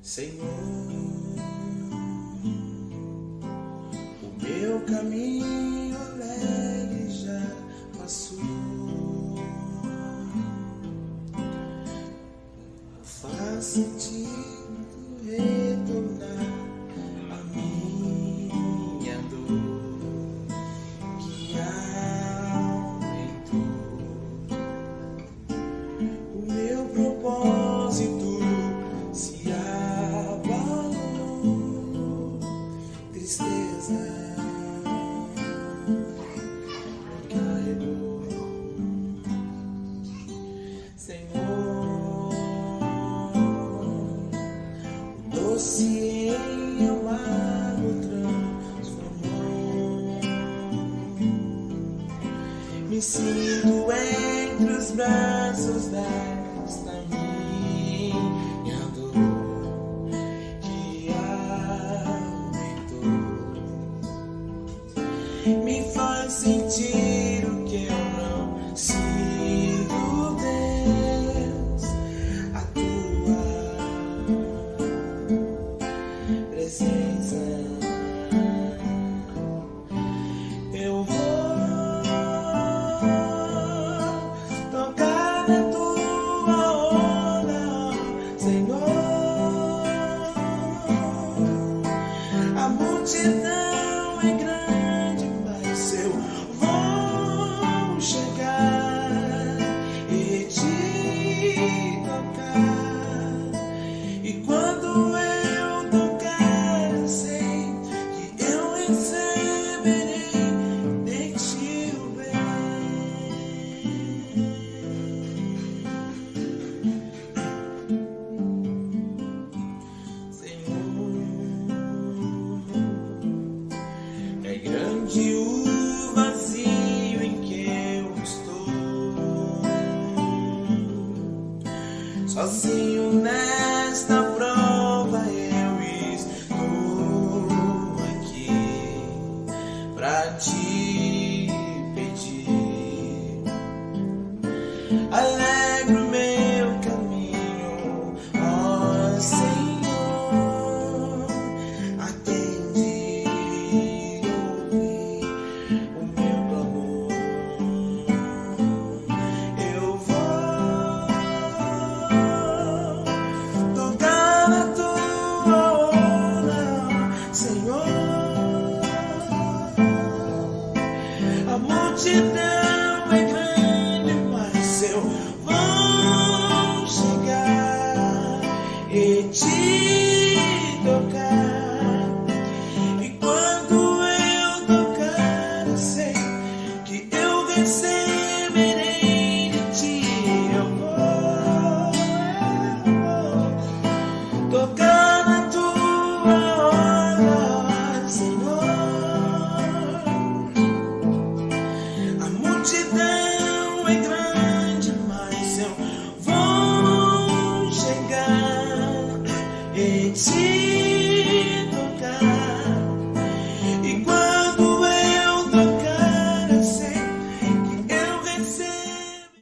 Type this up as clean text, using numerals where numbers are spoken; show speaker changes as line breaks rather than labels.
Senhor, o meu caminho alegre já passou. Faz sentido retornar a minha dor que aumentou. O meu propósito se abalou, tristeza me carregou. Senhor, o doce em amargo transformou. Me sinto entre os braços desta minha dor que aumentou. Me faz sentir o que eu não sinto, Deus, a tua presença. Eu vou tocar na tua onda, Senhor. A multidão é grande, mas eu vou chegar e te tocar. E quando eu tocar, eu sei que eu receberei de ti o bem. Senhor, é grande o vazio em que eu estou, sozinho nesta prova eu estou aqui pra te pedir.